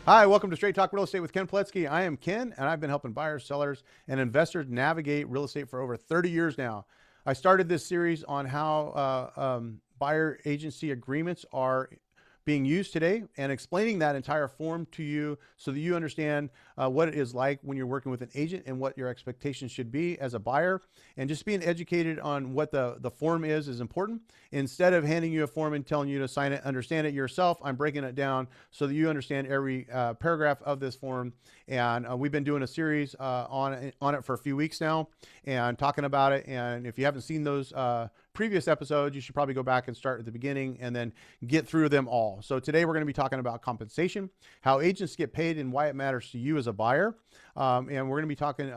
Hi, welcome to Straight Talk Real Estate with Ken Pletsky. I am Ken, and I've been helping buyers, sellers, and investors navigate real estate for over 30 years now. I started this series on how buyer agency agreements are being used today and explaining that entire form to you so that you understand what it is like when you're working with an agent and what your expectations should be as a buyer. And just being educated on what the form is important. Instead of handing you a form and telling you to sign it, understand it yourself, I'm breaking it down so that you understand every paragraph of this form. And we've been doing a series on it for a few weeks now and talking about it. And if you haven't seen those previous episodes, you should probably go back and start at the beginning and then get through them all. So today we're going to be talking about compensation, how agents get paid and why it matters to you as a buyer. And we're going to be talking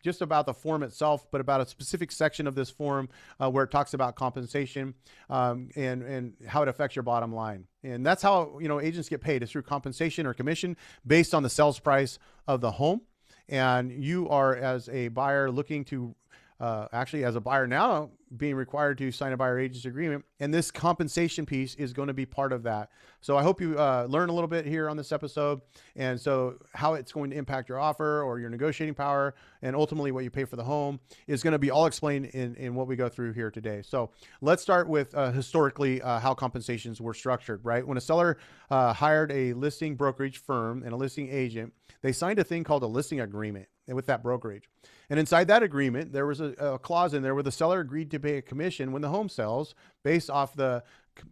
just about the form itself, but about a specific section of this form where it talks about compensation and how it affects your bottom line. And that's how, agents get paid, is through compensation or commission based on the sales price of the home. And you are, as a buyer, looking to actually, as a buyer now, being required to sign a buyer agency agreement, and this compensation piece is going to be part of that. So I hope you learn a little bit here on this episode, and so how it's going to impact your offer or your negotiating power, and ultimately what you pay for the home is going to be all explained in what we go through here today. So let's start with historically how compensations were structured, right? When a seller hired a listing brokerage firm and a listing agent, they signed a thing called a listing agreement with that brokerage. And inside that agreement, there was a clause in there where the seller agreed to pay a commission when the home sells based off the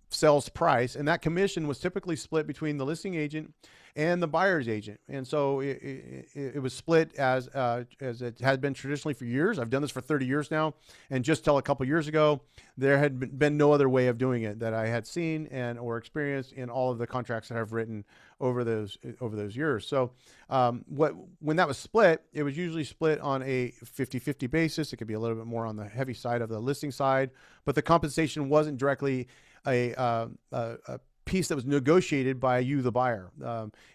sales price. And that commission was typically split between the listing agent and the buyer's agent. And so it was split as it had been traditionally for years. I've done this for 30 years now. And just till a couple years ago, there had been no other way of doing it that I had seen or experienced in all of the contracts that I've written over those years. So when that was split, it was usually split on a 50-50 basis. It could be a little bit more on the heavy side of the listing side, but the compensation wasn't directly a piece that was negotiated by you, the buyer.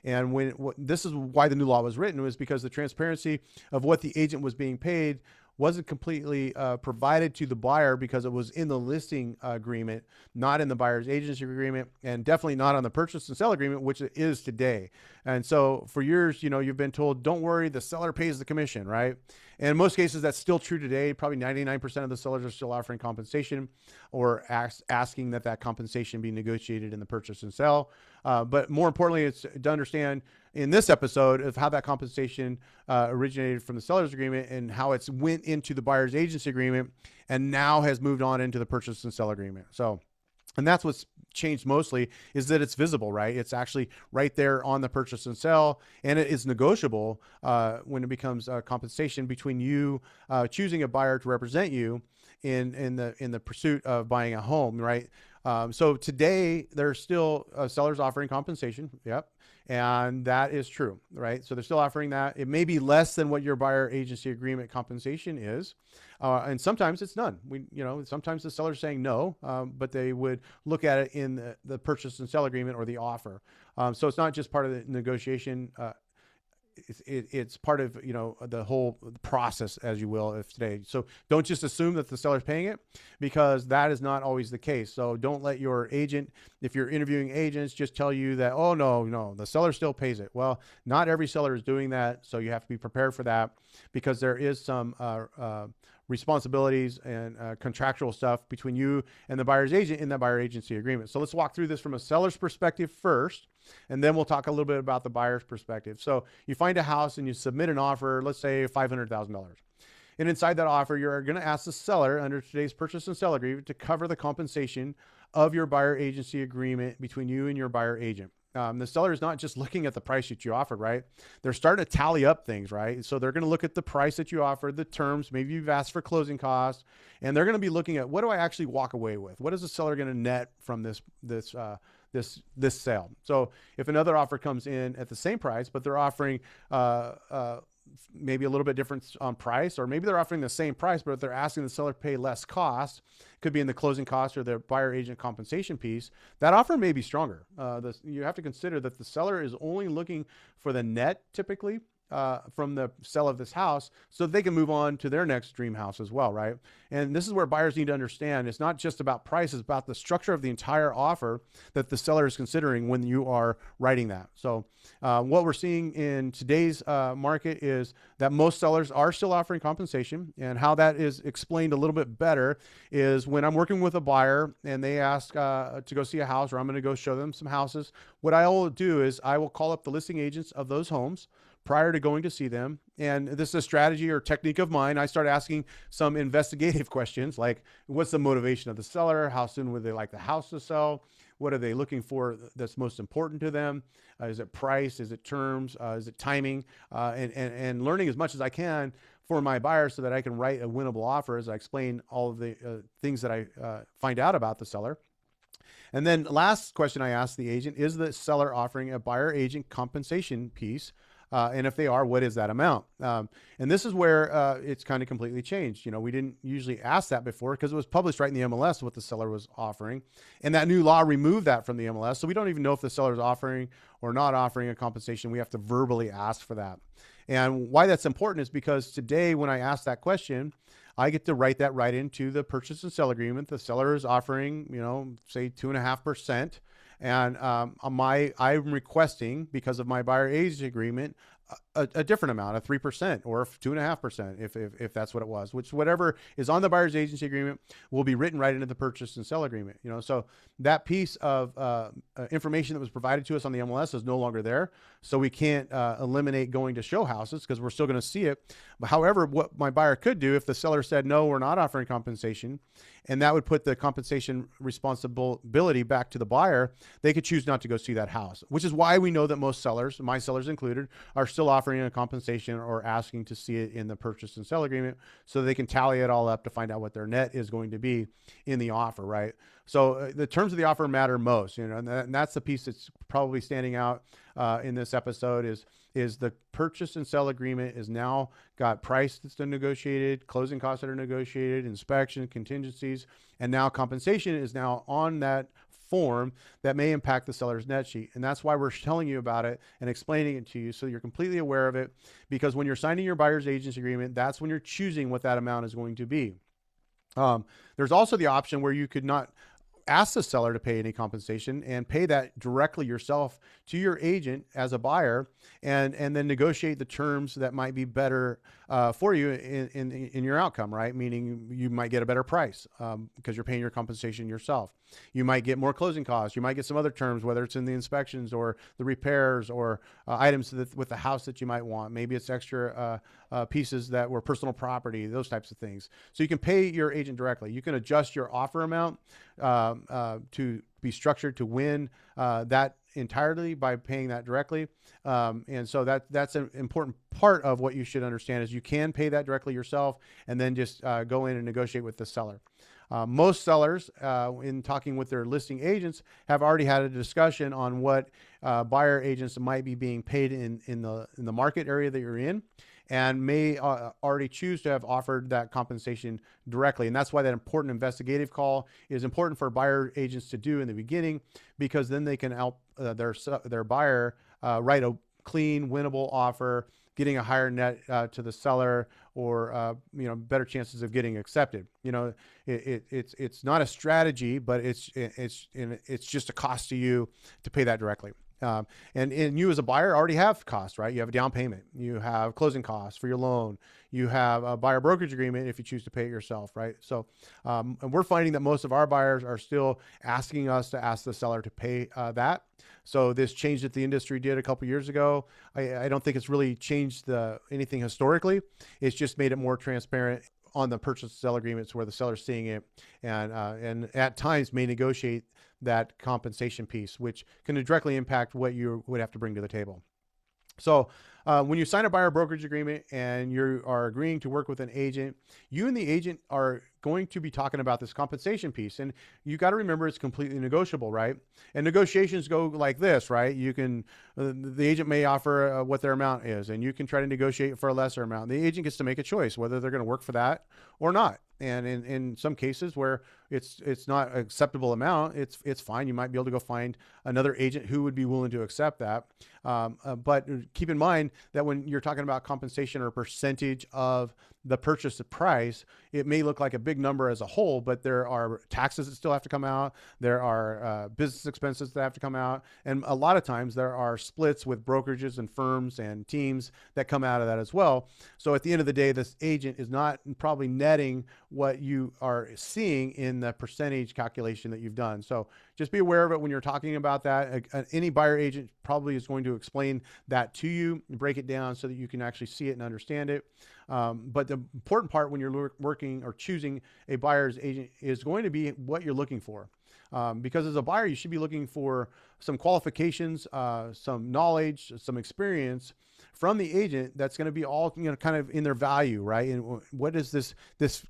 And this is why the new law was written, was because the transparency of what the agent was being paid wasn't completely provided to the buyer, because it was in the listing agreement, not in the buyer's agency agreement, and definitely not on the purchase and sell agreement, which it is today. And so for years, you've been told, don't worry, the seller pays the commission, right? And in most cases, that's still true today. Probably 99% of the sellers are still offering compensation or asking that compensation be negotiated in the purchase and sell. But more importantly, it's to understand in this episode of how that compensation originated from the seller's agreement and how it's went into the buyer's agency agreement and now has moved on into the purchase and sell agreement. And that's what's changed mostly, is that it's visible, right? It's actually right there on the purchase and sell, and it is negotiable when it becomes compensation between you choosing a buyer to represent you in the pursuit of buying a home, right? So today there's still sellers offering compensation. Yep. And that is true, right? So they're still offering that. It may be less than what your buyer agency agreement compensation is. And sometimes it's none. Sometimes the seller's saying no, but they would look at it in the purchase and sell agreement or the offer. So it's not just part of the negotiation. It's part of the whole process, as you will, if today. So don't just assume that the seller's paying it, because that is not always the case. So don't let your agent, if you're interviewing agents, just tell you that, oh no, the seller still pays it. Well, not every seller is doing that, so you have to be prepared for that, because there is some responsibilities and contractual stuff between you and the buyer's agent in that buyer agency agreement. So let's walk through this from a seller's perspective first, and then we'll talk a little bit about the buyer's perspective. So you find a house and you submit an offer, let's say $500,000. And inside that offer, you're going to ask the seller under today's purchase and sell agreement to cover the compensation of your buyer agency agreement between you and your buyer agent. The seller is not just looking at the price that you offered, right? They're starting to tally up things, right? So they're going to look at the price that you offered, the terms, maybe you've asked for closing costs, and they're going to be looking at, what do I actually walk away with? What is the seller going to net from this sale? So if another offer comes in at the same price, but they're offering maybe a little bit different on price, or maybe they're offering the same price, but they're asking the seller to pay less cost, could be in the closing cost or the buyer agent compensation piece, that offer may be stronger. You have to consider that the seller is only looking for the net typically, from the sale of this house so they can move on to their next dream house as well, right? And this is where buyers need to understand it's not just about price, it's about the structure of the entire offer that the seller is considering when you are writing that. So what we're seeing in today's market is that most sellers are still offering compensation, and how that is explained a little bit better is when I'm working with a buyer and they ask to go see a house, or I'm going to go show them some houses. What I will do is I will call up the listing agents of those homes prior to going to see them. And this is a strategy or technique of mine. I start asking some investigative questions like, what's the motivation of the seller? How soon would they like the house to sell? What are they looking for that's most important to them? Is it price? Is it terms? Is it timing? And learning as much as I can for my buyers so that I can write a winnable offer as I explain all of the things that I find out about the seller. And then last question I ask the agent, is the seller offering a buyer agent compensation piece? And if they are, what is that amount? And this is where it's kind of completely changed. You know, we didn't usually ask that before because it was published right in the MLS what the seller was offering. And that new law removed that from the MLS. So we don't even know if the seller is offering or not offering a compensation. We have to verbally ask for that. And why that's important is because today when I ask that question, I get to write that right into the purchase and sale agreement. The seller is offering, you know, say 2.5%. And I'm requesting, because of my buyer agent agreement, a different amount, a 3% or 2.5%, if that's what it was, which whatever is on the buyer's agency agreement will be written right into the purchase and sell agreement. You know, so that piece of information that was provided to us on the MLS is no longer there. So we can't eliminate going to show houses because we're still going to see it. But however, what my buyer could do if the seller said, no, we're not offering compensation, and that would put the compensation responsibility back to the buyer, they could choose not to go see that house, which is why we know that most sellers, my sellers included, are still offering a compensation or asking to see it in the purchase and sell agreement so they can tally it all up to find out what their net is going to be in the offer, right? So the terms of the offer matter most, you know, and that's the piece that's probably standing out in this episode is the purchase and sell agreement is now got price that's been negotiated, closing costs that are negotiated, inspection, contingencies, and now compensation is now on that form that may impact the seller's net sheet. And that's why we're telling you about it and explaining it to you so you're completely aware of it, because when you're signing your buyer's agency agreement, that's when you're choosing what that amount is going to be. There's also the option where you could not ask the seller to pay any compensation and pay that directly yourself to your agent as a buyer, and then negotiate the terms that might be better for you in your outcome, right? Meaning you might get a better price because you're paying your compensation yourself. You might get more closing costs. You might get some other terms, whether it's in the inspections or the repairs or items with the house that you might want. Maybe it's extra pieces that were personal property, those types of things. So you can pay your agent directly. You can adjust your offer amount to be structured to win that entirely by paying that directly. And so that's an important part of what you should understand is you can pay that directly yourself and then just go in and negotiate with the seller. Most sellers, in talking with their listing agents, have already had a discussion on what buyer agents might be being paid in the market area that you're in, and may already choose to have offered that compensation directly. And that's why that important investigative call is important for buyer agents to do in the beginning, because then they can help their buyer write a clean, winnable offer, getting a higher net to the seller, or better chances of getting accepted. You know, it's not a strategy, but it's just a cost to you to pay that directly. And you as a buyer already have costs, right? You have a down payment, you have closing costs for your loan, you have a buyer brokerage agreement if you choose to pay it yourself, right? So, and we're finding that most of our buyers are still asking us to ask the seller to pay that. So this change that the industry did a couple years ago, I don't think it's really changed anything historically. It's just made it more transparent on the purchase and sell agreements where the seller's seeing it, and at times may negotiate that compensation piece, which can directly impact what you would have to bring to the table. So when you sign a buyer brokerage agreement and you are agreeing to work with an agent, you and the agent are going to be talking about this compensation piece. And you got to remember it's completely negotiable, right? And negotiations go like this, right? You can, the agent may offer what their amount is, and you can try to negotiate for a lesser amount. The agent gets to make a choice whether they're going to work for that or not. And in some cases where it's not an acceptable amount, it's fine. You might be able to go find another agent who would be willing to accept that. But keep in mind that when you're talking about compensation or percentage of the purchase price, it may look like a big number as a whole, but there are taxes that still have to come out. There are business expenses that have to come out. And a lot of times there are splits with brokerages and firms and teams that come out of that as well. So at the end of the day, this agent is not probably netting what you are seeing in the percentage calculation that you've done. So just be aware of it when you're talking about that. Any buyer agent probably is going to explain that to you, break it down so that you can actually see it and understand it. But the important part when you're working or choosing a buyer's agent is going to be what you're looking for. Because as a buyer, you should be looking for some qualifications, some knowledge, some experience from the agent that's going to be all, kind of in their value, right? And what is this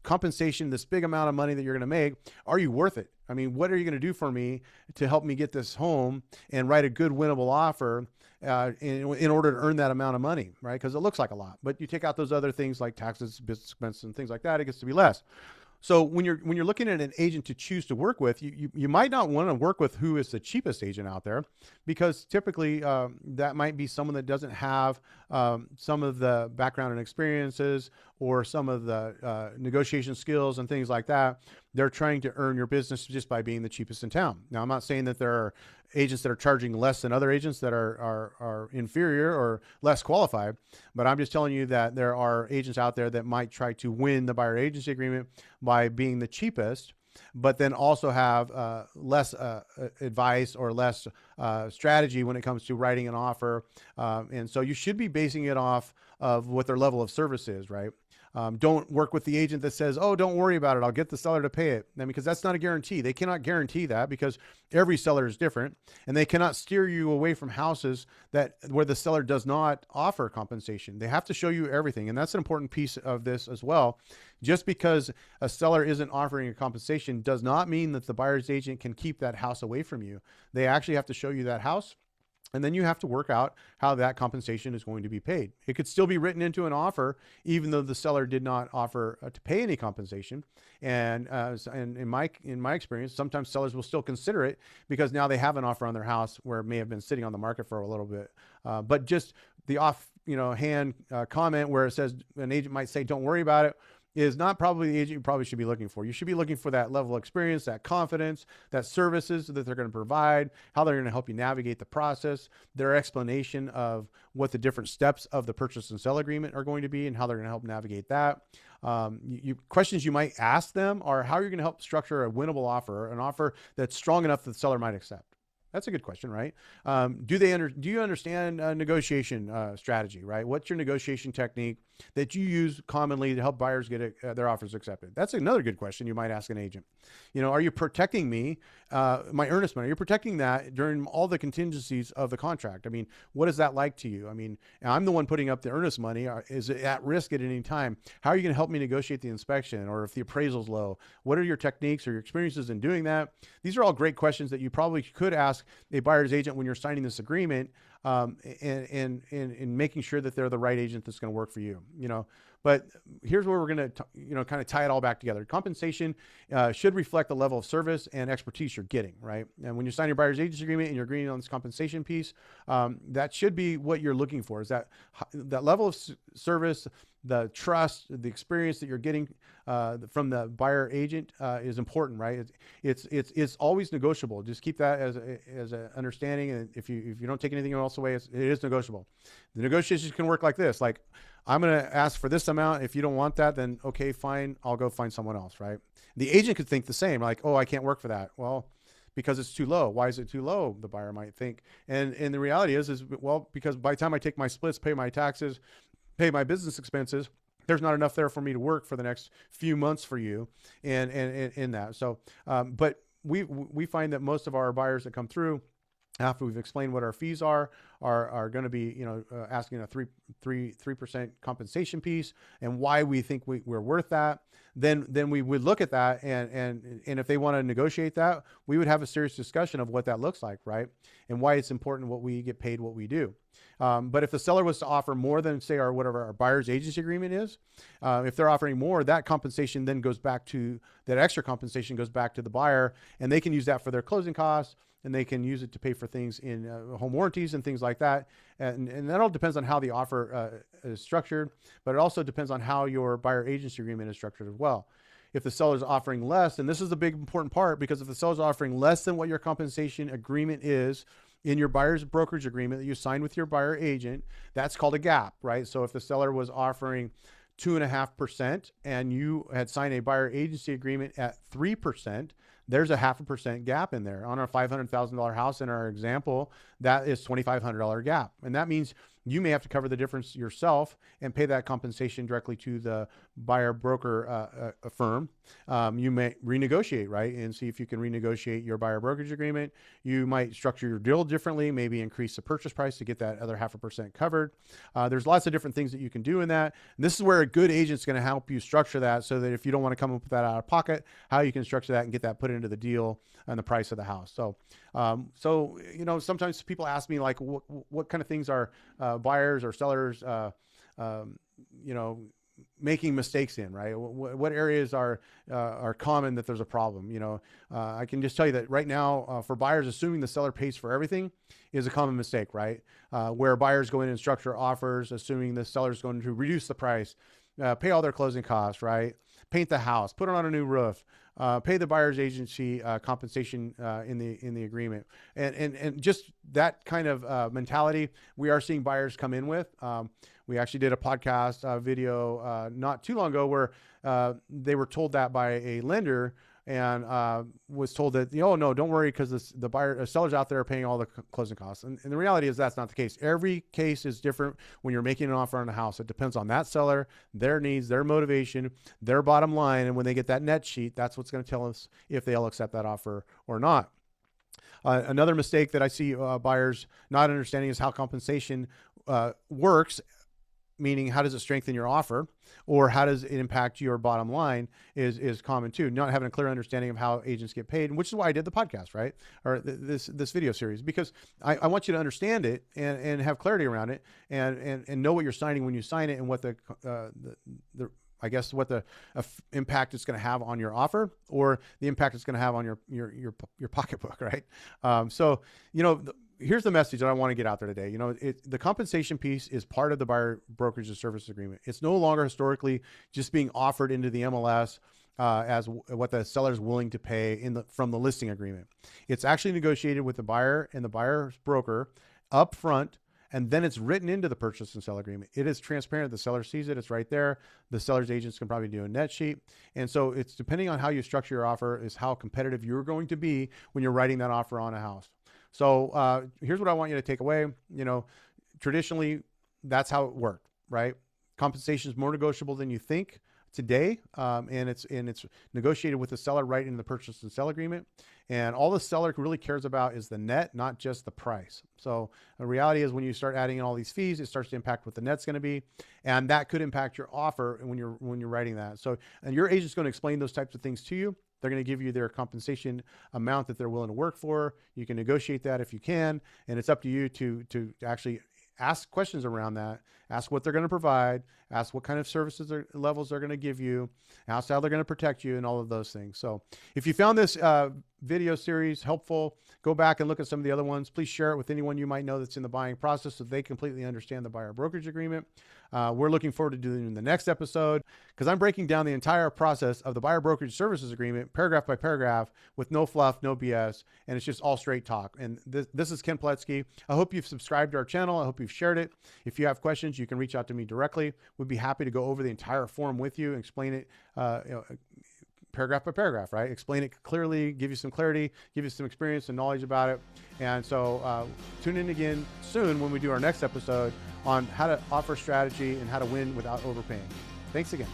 compensation, this big amount of money that you're going to make? Are you worth it? I mean, what are you going to do for me to help me get this home and write a good winnable offer in order to earn that amount of money, right? Because it looks like a lot, but you take out those other things like taxes, business expenses, and things like that, it gets to be less. So when you're looking at an agent to choose to work with, you might not want to work with who is the cheapest agent out there, because typically that might be someone that doesn't have some of the background and experiences or some of the negotiation skills and things like that. They're trying to earn your business just by being the cheapest in town. Now, I'm not saying that there are agents that are charging less than other agents that are inferior or less qualified, but I'm just telling you that there are agents out there that might try to win the buyer agency agreement by being the cheapest, but then also have less advice or less strategy when it comes to writing an offer. And so you should be basing it off of what their level of service is, right? Don't work with the agent that says, oh, don't worry about it, I'll get the seller to pay it. And because that's not a guarantee. They cannot guarantee that, because every seller is different, and they cannot steer you away from houses where the seller does not offer compensation. They have to show you everything. And that's an important piece of this as well. Just because a seller isn't offering a compensation does not mean that the buyer's agent can keep that house away from you. They actually have to show you that house. And then you have to work out how that compensation is going to be paid. It could still be written into an offer, even though the seller did not offer to pay any compensation. And in my experience, sometimes sellers will still consider it because now they have an offer on their house where it may have been sitting on the market for a little bit. But just the hand comment where it says an agent might say, "Don't worry about it," is not probably the agent you probably should be looking for. You should be looking for that level of experience, that confidence, that services that they're going to provide, how they're going to help you navigate the process, their explanation of what the different steps of the purchase and sell agreement are going to be and how they're going to help navigate that. Questions you might ask them are how you're going to help structure a winnable offer, an offer that's strong enough that the seller might accept. That's a good question, right? Do you understand negotiation strategy, right? What's your negotiation technique that you use commonly to help buyers get their offers accepted? That's another good question you might ask an agent. Are you protecting me, my earnest money? Are you protecting that during all the contingencies of the contract? I mean, what is that like to you? I mean, I'm the one putting up the earnest money. Is it at risk at any time? How are you going to help me negotiate the inspection? Or if the appraisal's low, what are your techniques or your experiences in doing that? These are all great questions that you probably could ask a buyer's agent when you're signing this agreement, and making sure that they're the right agent that's going to work for you. But here's where we're going to kind of tie it all back together. Compensation should reflect the level of service and expertise you're getting, right? And when you sign your buyer's agency agreement and you're agreeing on this compensation piece, that should be what you're looking for, is that level of service, the trust, the experience that you're getting from the buyer agent is important, right? It's always negotiable. Just keep that as an understanding. And if you don't take anything else away, it is negotiable. The negotiations can work like this: like, I'm going to ask for this amount. If you don't want that, then okay, fine, I'll go find someone else, right? The agent could think the same, like, oh, I can't work for that. Well, because it's too low. Why is it too low? The buyer might think. And the reality is well, because by the time I take my splits, pay my taxes, pay my business expenses, there's not enough there for me to work for the next few months for you and in that. So, but we find that most of our buyers that come through, after we've explained what our fees are are going to be, you know, asking a 3% compensation piece and why we think we're worth that, then we would look at that, and if they want to negotiate that, we would have a serious discussion of what that looks like, right? And why it's important what we get paid, what we do. But if the seller was to offer more than, say, whatever our buyer's agency agreement is, if they're offering more, that compensation then goes back to, that extra compensation goes back to the buyer, and they can use that for their closing costs, and they can use it to pay for things in home warranties and things like that. And that all depends on how the offer is structured, but it also depends on how your buyer agency agreement is structured as well. If the seller's offering less, and this is the big important part, because if the seller's offering less than what your compensation agreement is in your buyer's brokerage agreement that you signed with your buyer agent, that's called a gap, right? So if the seller was offering 2.5% and you had signed a buyer agency agreement at 3%, there's a 0.5% gap in there. On our $500,000 house in our example, that is $2,500 gap. And that means you may have to cover the difference yourself and pay that compensation directly to the buyer broker firm. You may renegotiate, right? And see if you can renegotiate your buyer brokerage agreement. You might structure your deal differently, maybe increase the purchase price to get that other 0.5% covered. There's lots of different things that you can do in that. And this is where a good agent's going to help you structure that, so that if you don't want to come up with that out of pocket, how you can structure that and get that put into the deal and the price of the house. So, you know, sometimes people ask me, like, what kind of things are buyers or sellers, you know, making mistakes in, right? What areas are common that there's a problem? You know, I can just tell you that right now, for buyers, assuming the seller pays for everything is a common mistake, right? Where buyers go in and structure offers, assuming the seller's going to reduce the price, pay all their closing costs, right? Paint the house, put it on a new roof, pay the buyer's agency compensation in the agreement, and just that kind of mentality we are seeing buyers come in with. We actually did a podcast video not too long ago where they were told that by a lender, and was told that, oh no, don't worry, because the sellers out there are paying all the closing costs. And the reality is that's not the case. Every case is different when you're making an offer on a house. It depends on that seller, their needs, their motivation, their bottom line. And when they get that net sheet, that's what's going to tell us if they'll accept that offer or not. Another mistake that I see buyers not understanding is how compensation works, meaning how does it strengthen your offer, or how does it impact your bottom line, is common too. Not having a clear understanding of how agents get paid, which is why I did the podcast, right? Or this video series, because I want you to understand it and have clarity around it, and know what you're signing when you sign it, and what the I guess what the impact it's going to have on your offer, or the impact it's going to have on your pocketbook, right? So, you know, here's the message that I want to get out there today. You know, the compensation piece is part of the buyer brokerage and service agreement. It's no longer historically just being offered into the MLS as what the seller is willing to pay from the listing agreement. It's actually negotiated with the buyer and the buyer's broker up front, and then it's written into the purchase and sell agreement. It is transparent. The seller sees it. It's right there. The seller's agents can probably do a net sheet. And so it's depending on how you structure your offer is how competitive you're going to be when you're writing that offer on a house. So here's what I want you to take away. You know, traditionally, that's how it worked, right? Compensation is more negotiable than you think today, and it's negotiated with the seller right in the purchase and sell agreement. And all the seller really cares about is the net, not just the price. So the reality is, when you start adding in all these fees, it starts to impact what the net's going to be, and that could impact your offer when you're writing that. So, and your agent's going to explain those types of things to you. They're going to give you their compensation amount that they're willing to work for. You can negotiate that if you can, and it's up to you to actually ask questions around that. Ask what they're going to provide. Ask what kind of services or levels they're going to give you. Ask how they're going to protect you, and all of those things. So if you found this video series helpful, go back and look at some of the other ones. Please share it with anyone you might know that's in the buying process, so they completely understand the buyer brokerage agreement. We're looking forward to doing the next episode, because I'm breaking down the entire process of the buyer brokerage services agreement, paragraph by paragraph, with no fluff, no BS, and it's just all straight talk. And this is Ken Pletsky. I hope you've subscribed to our channel. I hope you've shared it. If you have questions, you can reach out to me directly. We'd be happy to go over the entire form with you and explain it paragraph by paragraph, right? Explain it clearly, give you some clarity, give you some experience and knowledge about it. And so tune in again soon when we do our next episode on how to offer strategy and how to win without overpaying. Thanks again.